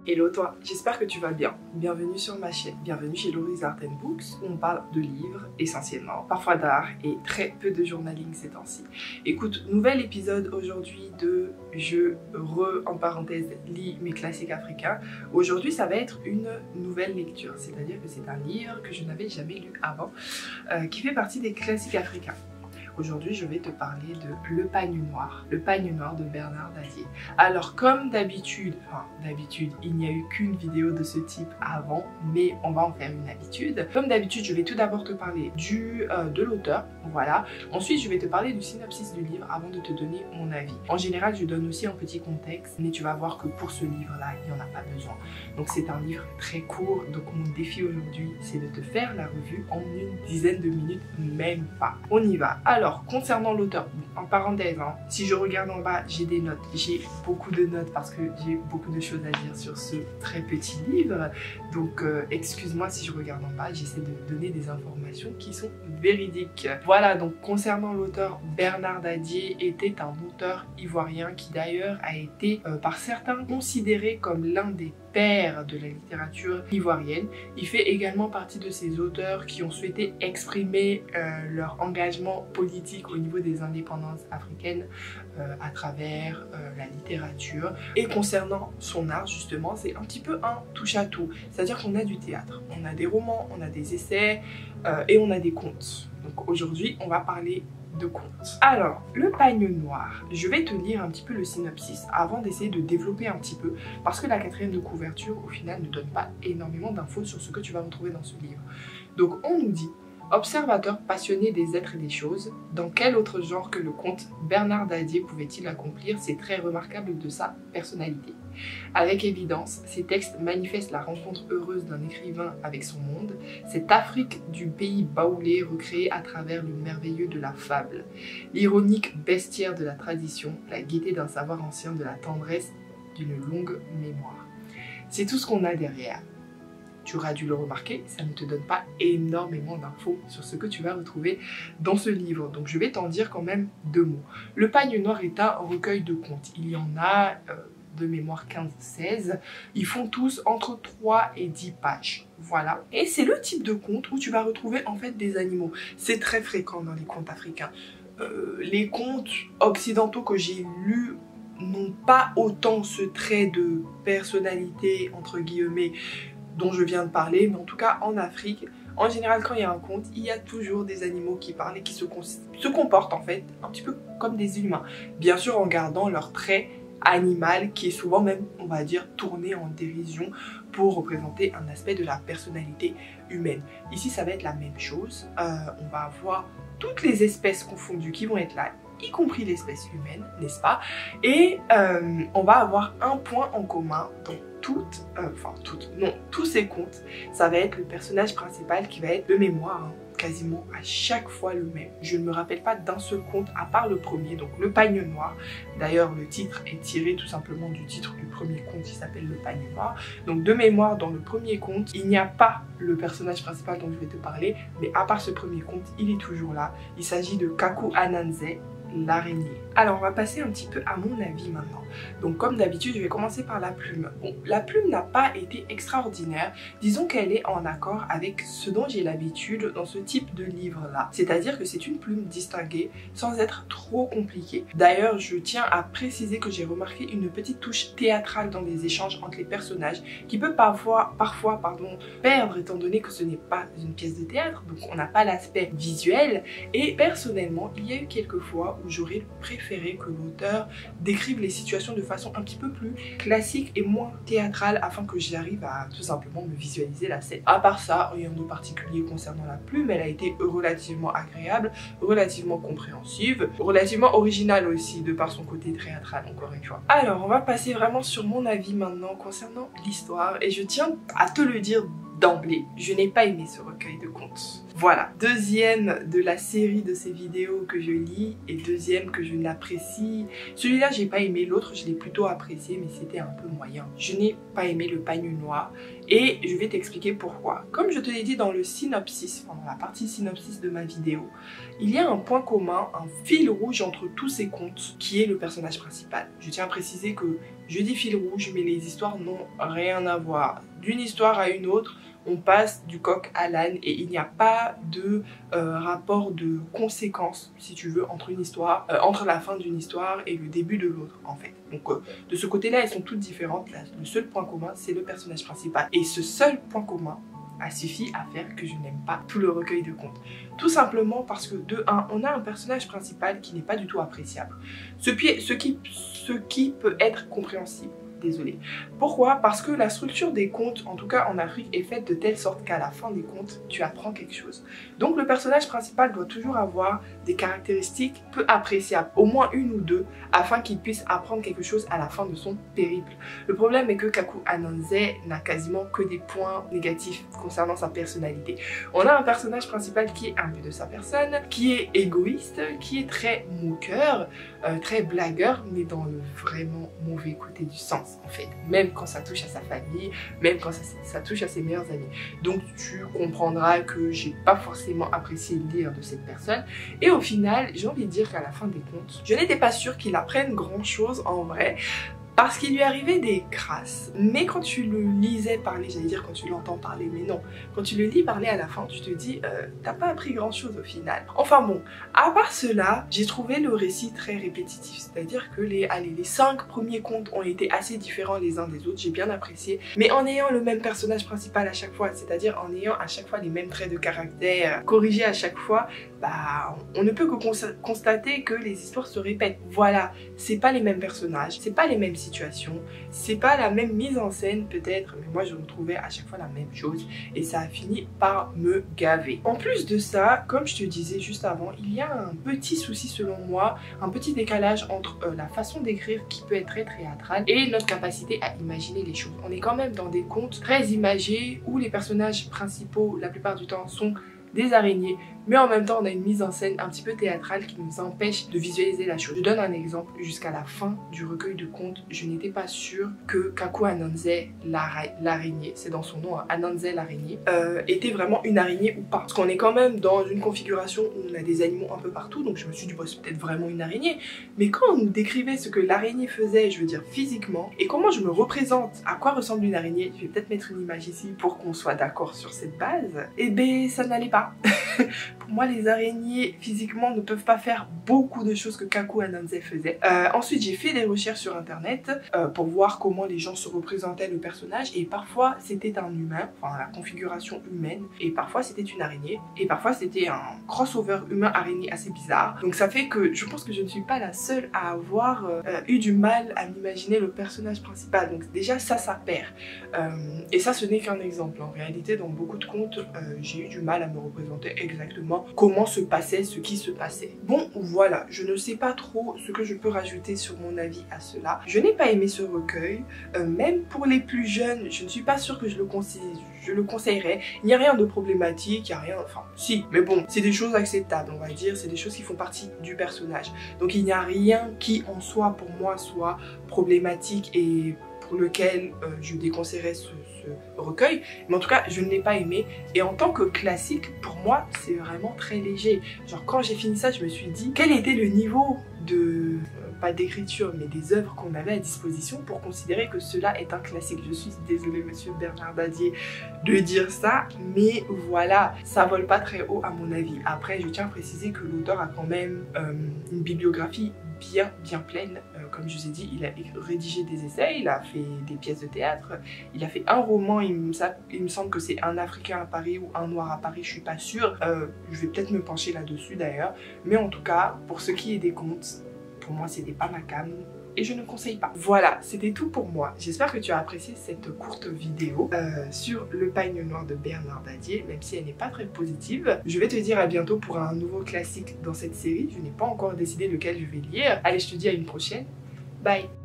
Hello toi, j'espère que tu vas bien. Bienvenue sur ma chaîne, bienvenue chez Laurie's Art & Books où on parle de livres essentiellement, parfois d'art et très peu de journaling ces temps-ci. Écoute, nouvel épisode aujourd'hui de je en parenthèse lis mes classiques africains. Aujourd'hui ça va être une nouvelle lecture, c'est-à-dire que c'est un livre que je n'avais jamais lu avant, qui fait partie des classiques africains. Aujourd'hui, je vais te parler de Le Pagne Noir de Bernard Dadier. Alors, comme d'habitude, il n'y a eu qu'une vidéo de ce type avant, mais on va en faire une habitude. Comme d'habitude, je vais tout d'abord te parler de l'auteur, voilà. Ensuite, je vais te parler du synopsis du livre avant de te donner mon avis. En général, je donne aussi un petit contexte, mais tu vas voir que pour ce livre-là, il n'y en a pas besoin. Donc, c'est un livre très court, donc mon défi aujourd'hui, c'est de te faire la revue en une dizaine de minutes, même pas. On y va. Alors, concernant l'auteur, en parenthèse, si je regarde en bas, j'ai des notes. J'ai beaucoup de notes parce que j'ai beaucoup de choses à dire sur ce très petit livre. Donc, excuse-moi si je regarde en bas, j'essaie de donner des informations qui sont véridiques. Voilà, donc concernant l'auteur, Bernard Dadier était un auteur ivoirien qui d'ailleurs a été par certains considéré comme l'un des père de la littérature ivoirienne. Il fait également partie de ces auteurs qui ont souhaité exprimer leur engagement politique au niveau des indépendances africaines à travers la littérature. Et concernant son art, justement, c'est un petit peu un touche-à-tout. C'est-à-dire qu'on a du théâtre, on a des romans, on a des essais et on a des contes. Donc aujourd'hui, on va parler de contes. Alors, Le Pagne Noir, je vais te lire un petit peu le synopsis avant d'essayer de développer un petit peu parce que la quatrième de couverture au final ne donne pas énormément d'infos sur ce que tu vas retrouver dans ce livre. Donc on nous dit: observateur passionné des êtres et des choses, dans quel autre genre que le conte Bernard Dadier pouvait-il accomplir ces traits remarquables de sa personnalité? Avec évidence, ces textes manifestent la rencontre heureuse d'un écrivain avec son monde, cette Afrique du pays baoulé recréée à travers le merveilleux de la fable, l'ironique bestiaire de la tradition, la gaieté d'un savoir ancien, de la tendresse d'une longue mémoire. C'est tout ce qu'on a derrière. Tu auras dû le remarquer, ça ne te donne pas énormément d'infos sur ce que tu vas retrouver dans ce livre. Donc je vais t'en dire quand même deux mots. Le Pagne Noir est un recueil de contes. Il y en a de mémoire 15-16. Ils font tous entre 3 et 10 pages. Voilà. Et c'est le type de conte où tu vas retrouver en fait des animaux. C'est très fréquent dans les contes africains. Les contes occidentaux que j'ai lus n'ont pas autant ce trait de personnalité, entre guillemets, dont je viens de parler, mais en tout cas en Afrique, en général quand il y a un conte, il y a toujours des animaux qui parlent et qui se comportent en fait un petit peu comme des humains. Bien sûr en gardant leur trait animal qui est souvent même, on va dire, tourné en dérision pour représenter un aspect de la personnalité humaine. Ici ça va être la même chose, on va avoir toutes les espèces confondues qui vont être là, y compris l'espèce humaine, n'est-ce pas? Et on va avoir un point en commun dans tous ces contes, ça va être le personnage principal qui va être de mémoire, quasiment à chaque fois le même. Je ne me rappelle pas d'un seul conte à part le premier, donc Le Pagne Noir. D'ailleurs, le titre est tiré tout simplement du titre du premier conte qui s'appelle Le Pagne Noir. Donc de mémoire, dans le premier conte, il n'y a pas le personnage principal dont je vais te parler, mais à part ce premier conte, il est toujours là. Il s'agit de Kaku Ananze, l'araignée. Alors on va passer un petit peu à mon avis maintenant. Donc comme d'habitude je vais commencer par la plume. Bon, la plume n'a pas été extraordinaire, disons qu'elle est en accord avec ce dont j'ai l'habitude dans ce type de livre là. C'est-à-dire que c'est une plume distinguée sans être trop compliquée. D'ailleurs je tiens à préciser que j'ai remarqué une petite touche théâtrale dans les échanges entre les personnages qui peut parfois perdre étant donné que ce n'est pas une pièce de théâtre, donc on n'a pas l'aspect visuel. Et personnellement il y a eu quelques fois où j'aurais préféré que l'auteur décrive les situations de façon un petit peu plus classique et moins théâtrale afin que j'arrive à tout simplement me visualiser la scène. À part ça, rien de particulier concernant la plume, elle a été relativement agréable, relativement compréhensive, relativement originale aussi de par son côté théâtral encore une fois. Alors on va passer vraiment sur mon avis maintenant concernant l'histoire et je tiens à te le dire d'emblée, je n'ai pas aimé ce recueil de contes. Voilà, deuxième de la série de ces vidéos que je lis et deuxième que je n'apprécie. Celui-là j'ai pas aimé, l'autre je l'ai plutôt apprécié mais c'était un peu moyen. Je n'ai pas aimé Le Pagne Noir Et je vais t'expliquer pourquoi. Comme je te l'ai dit dans le synopsis, dans la partie synopsis de ma vidéo, il y a un point commun, un fil rouge entre tous ces contes, qui est le personnage principal. Je tiens à préciser que je dis fil rouge, mais les histoires n'ont rien à voir. D'une histoire à une autre, on passe du coq à l'âne et il n'y a pas de rapport de conséquence, si tu veux, entre une histoire, entre la fin d'une histoire et le début de l'autre, en fait. Donc de ce côté-là, elles sont toutes différentes. Là, le seul point commun, c'est le personnage principal. Et ce seul point commun a suffi à faire que je n'aime pas tout le recueil de contes. Tout simplement parce que de 1, on a un personnage principal qui n'est pas du tout appréciable. Ce qui peut être compréhensible. Désolée. Pourquoi? Parce que la structure des contes, en tout cas en Afrique, est faite de telle sorte qu'à la fin des contes, tu apprends quelque chose. Donc le personnage principal doit toujours avoir des caractéristiques peu appréciables, au moins une ou deux, afin qu'il puisse apprendre quelque chose à la fin de son périple. Le problème est que Kaku Ananse n'a quasiment que des points négatifs concernant sa personnalité. On a un personnage principal qui est imbu de sa personne, qui est égoïste, qui est très moqueur, très blagueur, mais dans le vraiment mauvais côté du sens. En fait, même quand ça touche à sa famille, même quand ça touche à ses meilleurs amis. Donc tu comprendras que j'ai pas forcément apprécié le lire de cette personne. Et au final, j'ai envie de dire qu'à la fin des comptes, je n'étais pas sûre qu'il apprenne grand chose en vrai. Parce qu'il lui arrivait des crasses, mais quand tu le lisais parler, j'allais dire quand tu l'entends parler, mais non, quand tu le lis parler à la fin, tu te dis, t'as pas appris grand chose au final. Enfin bon, à part cela, j'ai trouvé le récit très répétitif, c'est-à-dire que les 5 premiers contes ont été assez différents les uns des autres, j'ai bien apprécié, mais en ayant le même personnage principal à chaque fois, c'est-à-dire en ayant à chaque fois les mêmes traits de caractère corrigés à chaque fois, bah on ne peut que constater que les histoires se répètent. Voilà, c'est pas les mêmes personnages, c'est pas les mêmes situations, c'est pas la même mise en scène peut-être, mais moi je retrouvais à chaque fois la même chose et ça a fini par me gaver. En plus de ça, comme je te disais juste avant, il y a un petit souci selon moi, un petit décalage entre la façon d'écrire qui peut être très théâtrale et notre capacité à imaginer les choses. On est quand même dans des contes très imagés où les personnages principaux la plupart du temps sont des araignées, mais en même temps on a une mise en scène un petit peu théâtrale qui nous empêche de visualiser la chose. Je donne un exemple, jusqu'à la fin du recueil de contes, je n'étais pas sûre que Kaku Ananse, l'araignée, c'est dans son nom, hein, Ananse l'araignée, était vraiment une araignée ou pas. Parce qu'on est quand même dans une configuration où on a des animaux un peu partout, donc je me suis dit, bon, c'est peut-être vraiment une araignée, mais quand on nous décrivait ce que l'araignée faisait, je veux dire physiquement, et comment je me représente à quoi ressemble une araignée, je vais peut-être mettre une image ici pour qu'on soit d'accord sur cette base, et ben ça n'allait pas. Pour moi, les araignées physiquement ne peuvent pas faire beaucoup de choses que Kaku Ananse faisait. Ensuite, j'ai fait des recherches sur internet pour voir comment les gens se représentaient le personnage, et parfois c'était un humain, enfin la configuration humaine, et parfois c'était une araignée, et parfois c'était un crossover humain-araignée assez bizarre. Donc ça fait que je pense que je ne suis pas la seule à avoir eu du mal à m'imaginer le personnage principal. Donc déjà ça perd. Et ça, ce n'est qu'un exemple. En réalité, dans beaucoup de contes, j'ai eu du mal à me représenter exactement comment se passait ce qui se passait. Bon, voilà, je ne sais pas trop ce que je peux rajouter sur mon avis à cela. Je n'ai pas aimé ce recueil, même pour les plus jeunes, je ne suis pas sûre que je le conseillerais. Il n'y a rien de problématique, il n'y a rien, enfin si, mais bon, c'est des choses acceptables, on va dire, c'est des choses qui font partie du personnage. Donc il n'y a rien qui en soi, pour moi, soit problématique et pour lequel je déconseillerais ce recueil, mais en tout cas je ne l'ai pas aimé, et en tant que classique pour moi c'est vraiment très léger. Genre quand j'ai fini ça, je me suis dit quel était le niveau de pas d'écriture mais des œuvres qu'on avait à disposition pour considérer que cela est un classique. Je suis désolée monsieur Bernard Dadier de dire ça, mais voilà, ça vole pas très haut à mon avis. Après je tiens à préciser que l'auteur a quand même une bibliographie bien pleine. Comme je vous ai dit, il a rédigé des essais, il a fait des pièces de théâtre, il a fait un roman, il me semble que c'est Un Africain à Paris ou Un Noir à Paris, je suis pas sûre. Je vais peut-être me pencher là-dessus d'ailleurs, mais en tout cas, pour ce qui est des contes, pour moi c'était pas ma came et je ne conseille pas. Voilà, c'était tout pour moi. J'espère que tu as apprécié cette courte vidéo sur Le Pagne Noir de Bernard Dadier, même si elle n'est pas très positive. Je vais te dire à bientôt pour un nouveau classique dans cette série. Je n'ai pas encore décidé lequel je vais lire. Allez, je te dis à une prochaine. Bye!